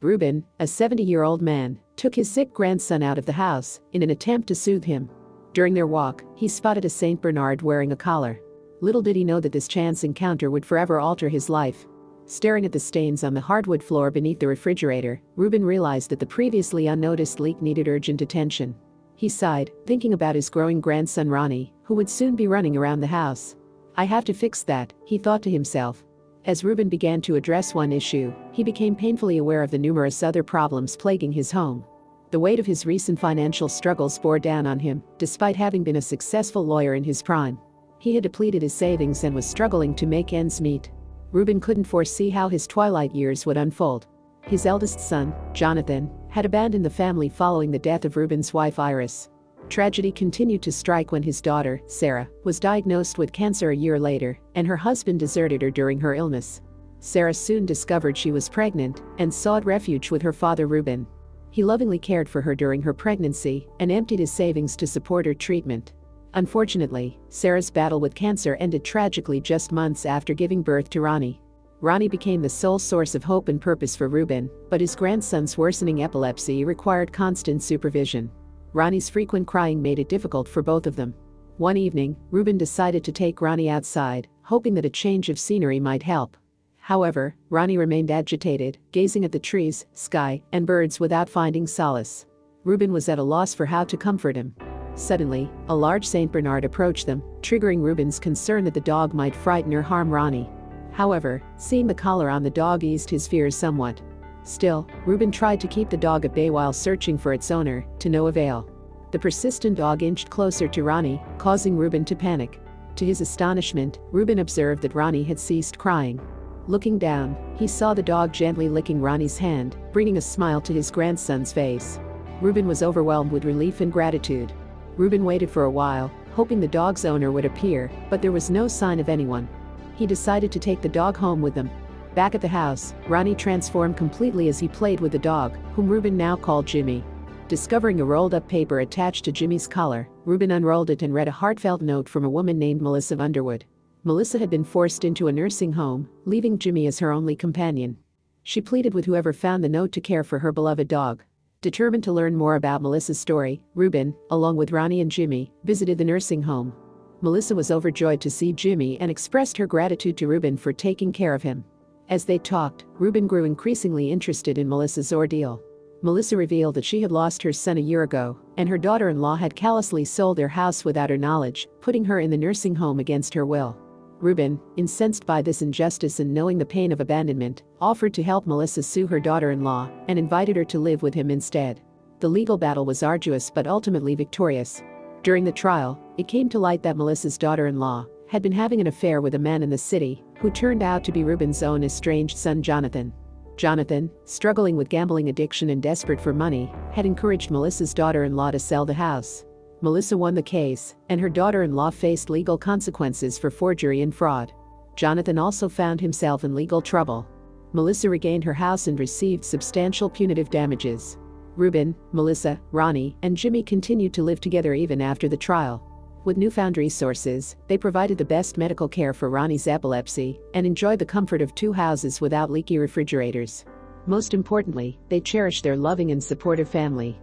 Ruben, a 70-year-old man, took his sick grandson out of the house in an attempt to soothe him. During their walk, he spotted a Saint Bernard wearing a collar. Little did he know that this chance encounter would forever alter his life. Staring at the stains on the hardwood floor beneath the refrigerator, Ruben realized that the previously unnoticed leak needed urgent attention. He sighed, thinking about his growing grandson Ronnie, who would soon be running around the house. "I have to fix that," he thought to himself. As Ruben began to address one issue, he became painfully aware of the numerous other problems plaguing his home. The weight of his recent financial struggles bore down on him, despite having been a successful lawyer in his prime. He had depleted his savings and was struggling to make ends meet. Ruben couldn't foresee how his twilight years would unfold. His eldest son, Jonathan, had abandoned the family following the death of Ruben's wife Iris. Tragedy continued to strike when his daughter, Sarah, was diagnosed with cancer a year later, and her husband deserted her during her illness. Sarah soon discovered she was pregnant and sought refuge with her father Ruben. He lovingly cared for her during her pregnancy and emptied his savings to support her treatment. Unfortunately, Sarah's battle with cancer ended tragically just months after giving birth to Ronnie. Ronnie became the sole source of hope and purpose for Ruben, but his grandson's worsening epilepsy required constant supervision. Ronnie's frequent crying made it difficult for both of them. One evening, Ruben decided to take Ronnie outside, hoping that a change of scenery might help. However, Ronnie remained agitated, gazing at the trees, sky, and birds without finding solace. Ruben was at a loss for how to comfort him. Suddenly, a large Saint Bernard approached them, triggering Ruben's concern that the dog might frighten or harm Ronnie. However, seeing the collar on the dog eased his fears somewhat. Still, Ruben tried to keep the dog at bay while searching for its owner, to no avail. The persistent dog inched closer to Ronnie, causing Ruben to panic. To his astonishment, Ruben observed that Ronnie had ceased crying. Looking down, he saw the dog gently licking Ronnie's hand, bringing a smile to his grandson's face. Ruben was overwhelmed with relief and gratitude. Ruben waited for a while, hoping the dog's owner would appear, but there was no sign of anyone. He decided to take the dog home with them. Back at the house, Ronnie transformed completely as he played with the dog, whom Ruben now called Jimmy. Discovering a rolled-up paper attached to Jimmy's collar, Ruben unrolled it and read a heartfelt note from a woman named Melissa Underwood. Melissa had been forced into a nursing home, leaving Jimmy as her only companion. She pleaded with whoever found the note to care for her beloved dog. Determined to learn more about Melissa's story, Ruben, along with Ronnie and Jimmy, visited the nursing home. Melissa was overjoyed to see Jimmy and expressed her gratitude to Ruben for taking care of him. As they talked, Ruben grew increasingly interested in Melissa's ordeal. Melissa revealed that she had lost her son a year ago, and her daughter-in-law had callously sold their house without her knowledge, putting her in the nursing home against her will. Ruben, incensed by this injustice and knowing the pain of abandonment, offered to help Melissa sue her daughter-in-law and invited her to live with him instead. The legal battle was arduous but ultimately victorious. During the trial, it came to light that Melissa's daughter-in-law had been having an affair with a man in the city who turned out to be Ruben's own estranged son Jonathan. Jonathan, struggling with gambling addiction and desperate for money, had encouraged Melissa's daughter-in-law to sell the house. Melissa won the case, and her daughter-in-law faced legal consequences for forgery and fraud. Jonathan also found himself in legal trouble. Melissa regained her house and received substantial punitive damages. Ruben, Melissa, Ronnie, and Jimmy continued to live together even after the trial. With newfound resources, they provided the best medical care for Ronnie's epilepsy and enjoyed the comfort of two houses without leaky refrigerators. Most importantly, they cherished their loving and supportive family.